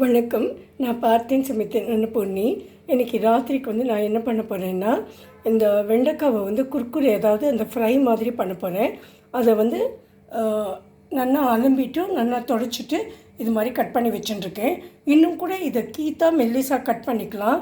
வணக்கம். நான் பார்த்தேன் சமைத்தேன் அன்னபூர்ணி. இன்றைக்கி ராத்திரிக்கு நான் என்ன பண்ண போகிறேன்னா, இந்த வெண்டைக்காவை குர்குரே அதாவது அந்த ஃப்ரை மாதிரி பண்ண போகிறேன். அதை நல்லா அலம்பிட்டு நல்லா தொடச்சிட்டு இது மாதிரி கட் பண்ணி வச்சுட்டுருக்கேன். இன்னும் கூட இதை கீத்தா மெல்லிஸாக கட் பண்ணிக்கலாம்.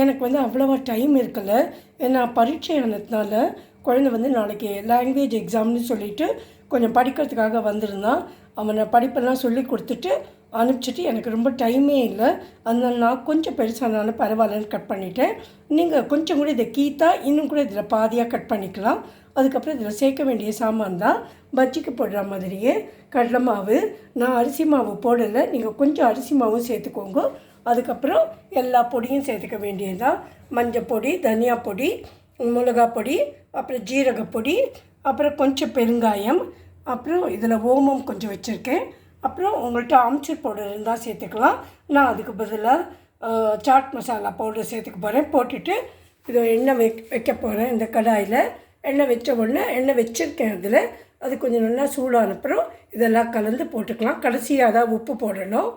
எனக்கு அவ்வளோவா டைம் இருக்கலை. ஏன்னா பரீட்சை ஆனதுனால குழந்தை நாளைக்கு லாங்குவேஜ் எக்ஸாம்னு சொல்லிவிட்டு கொஞ்சம் படிக்கிறதுக்காக வந்திருந்தான். அவனை படிப்பெல்லாம் சொல்லி கொடுத்துட்டு அனுப்பிச்சிட்டு எனக்கு ரொம்ப டைமே இல்லை. அதனால் நான் கொஞ்சம் பெருசானாலும் பரவாயில்லன்னு கட் பண்ணிவிட்டேன். நீங்கள் கொஞ்சம் கூட இதை கீத்தா இன்னும் கூட இதில் பாதியாக கட் பண்ணிக்கலாம். அதுக்கப்புறம் இதில் சேர்க்க வேண்டிய சாமான் தான் பஜ்ஜிக்கு போடுற மாதிரியே கடலை மாவு. நான் அரிசி மாவு போடலை, நீங்கள் கொஞ்சம் அரிசி மாவும் சேர்த்துக்கோங்க. அதுக்கப்புறம் எல்லா பொடியும் சேர்த்துக்க வேண்டியதுதான். மஞ்சள் பொடி, தனியா பொடி, மிளகா பொடி, அப்புறம் ஜீரகப்பொடி, அப்புறம் கொஞ்சம் பெருங்காயம், அப்புறம் இதில் ஓமம் கொஞ்சம் வச்சுருக்கேன். அப்புறம் உங்கள்கிட்ட ஆம்ச்சூர் பவுடர் இருந்தால் சேர்த்துக்கலாம். நான் அதுக்கு பதிலாக சாட் மசாலா பவுடர் சேர்த்துக்க போகிறேன். போட்டுட்டு இதை எண்ணெய் வைக்க போகிறேன். இந்த கடாயில் எண்ணெய் வச்ச உடனே எண்ணெய் வச்சுருக்கேன். அதில் அது கொஞ்சம் நல்லா சூடான அப்புறம் இதெல்லாம் கலந்து போட்டுக்கலாம். கடைசியாக தான் உப்பு போடணும்.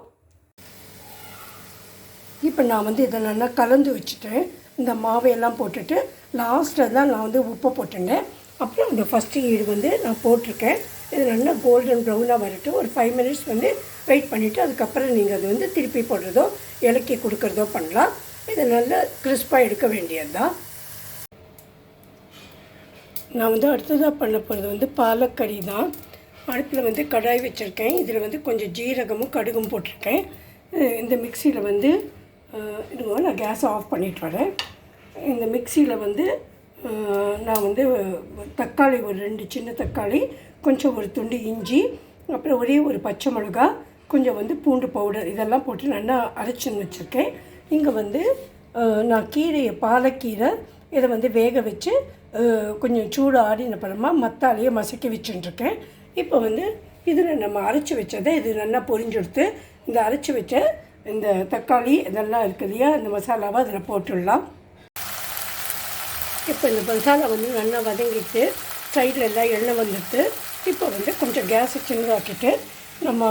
இப்போ நான் இதை நல்லா கலந்து வச்சுட்டேன். இந்த மாவையெல்லாம் போட்டுட்டு லாஸ்ட்டில் தான் நான் உப்பு போட்டுட்டேன். அப்புறம் இந்த ஃபஸ்ட்டு ஈடு நான் போட்டிருக்கேன். இது நல்லா கோல்டன் ப்ரௌனாக வரட்டும். ஒரு 5 மினிட்ஸ் வெயிட் பண்ணிவிட்டு அதுக்கப்புறம் நீங்கள் அது திருப்பி போடுறதோ இலக்கி கொடுக்குறதோ பண்ணலாம். இதை நல்லா கிறிஸ்பாக எடுக்க வேண்டியது தான். நான் அடுத்ததாக பண்ண போகிறது பாலக்கறி தான். அடுப்பில் கடாய் வச்சுருக்கேன். இதில் கொஞ்சம் ஜீரகமும் கடுகும் போட்டிருக்கேன். இந்த மிக்சியில் இதுவும் நான் கேஸை ஆஃப் பண்ணிட்டு வரேன். இந்த மிக்சியில் நான் தக்காளி ஒரு 2 சின்ன தக்காளி, கொஞ்சம் ஒரு துண்டு இஞ்சி, அப்புறம் ஒரே ஒரு பச்சை மிளகா, கொஞ்சம் பூண்டு பவுடர் இதெல்லாம் போட்டு நல்லா அரைச்சின்னு வச்சுருக்கேன். இங்கே நான் கீரையை பாலக்கீரை இதை வேக வச்சு கொஞ்சம் சூடு ஆடின அப்புறமா மத்தாலேயே மசக்கி வச்சுட்டுருக்கேன். இப்போ இதில் நம்ம அரைச்சி வச்சதை இது நல்லா பொரிஞ்செடுத்து இந்த அரைச்சி வச்ச இந்த தக்காளி இதெல்லாம் இருக்குது இல்லையா, இந்த மசாலாவை அதில் போட்டுடலாம். இப்போ இந்த மசாலா நல்லா வதங்கிட்டு சைடில் எல்லாம் எண்ணெய் வந்துட்டு இப்போ கொஞ்சம் கேஸை சின்னதாக்கிட்டு நம்ம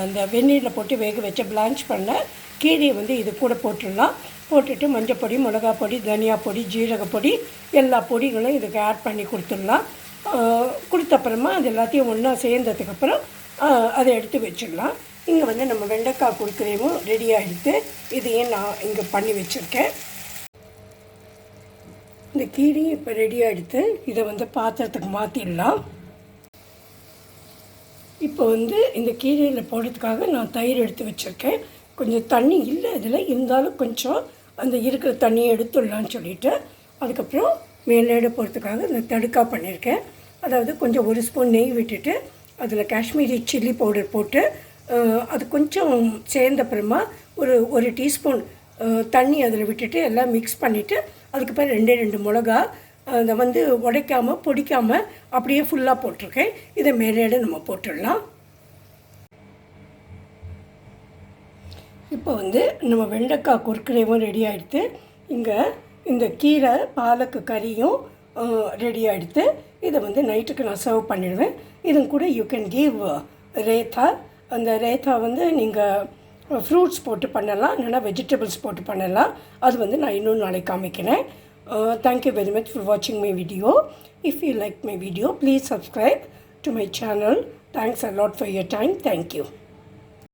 அந்த வெந்நீரில் போட்டு வேக வச்ச பிளான்ச் பண்ண கீரையை இது கூட போட்டுடலாம். போட்டுட்டு மஞ்சள் பொடி, மிளகா பொடி, தனியா பொடி, ஜீரகப்பொடி எல்லா பொடிகளும் இதுக்கு ஆட் பண்ணி கொடுத்துடலாம். கொடுத்தப்புறமா அது எல்லாத்தையும் ஒன்றா சேர்ந்ததுக்கப்புறம் அதை எடுத்து வச்சிடலாம். இங்கே நம்ம வெண்டைக்காய் கொடுக்குறேவும் ரெடி ஆகிடுது. இதையும் நான் இங்கே பண்ணி வச்சுருக்கேன். இந்த கீரையும் இப்போ ரெடி ஆகிடுது. இதை பாத்திரத்துக்கு மாற்றிடலாம். இப்போ இந்த கீரையில் போடுறதுக்காக நான் தயிர் எடுத்து வச்சுருக்கேன். கொஞ்சம் தண்ணி இல்லை இதில், இருந்தாலும் கொஞ்சம் அந்த இருக்கிற தண்ணியை எடுத்துடலான்னு சொல்லிவிட்டு அதுக்கப்புறம் மேலேட போகிறதுக்காக இந்த தடுக்கா பண்ணியிருக்கேன். அதாவது கொஞ்சம் 1 ஸ்பூன் நெய் விட்டுட்டு அதில் காஷ்மீரி சில்லி பவுடர் போட்டு அது கொஞ்சம் சேர்ந்தப்புறமா ஒரு டீஸ்பூன் தண்ணி அதில் விட்டுட்டு எல்லாம் மிக்ஸ் பண்ணிவிட்டு அதுக்கப்புறம் 2 மிளகா அதை உடைக்காமல் பொடிக்காமல் அப்படியே ஃபுல்லாக போட்டிருக்கேன். இதை மேலேட நம்ம போட்டுடலாம். இப்போ நம்ம வெண்டைக்காய் குர்குரேவும் ரெடி ஆகிடுது. இங்கே இந்த கீரை பாலக்கு கறியும் ரெடி ஆகிடுது. இதை நைட்டுக்கு நான் சர்வ் பண்ணிடுவேன். இதுவும் கூட யூ கேன் கிவ் ரேத்தா. அந்த ரேத்தா நீங்கள் ஃப்ரூட்ஸ் போட்டு பண்ணலாம், இல்லைனா வெஜிடபிள்ஸ் போட்டு பண்ணலாம். அது நான் இன்னும் நாளைக்கு காமிக்கிறேன். Thank you very much for watching my video. If you like my video, please subscribe to my channel. Thanks a lot for your time. Thank you.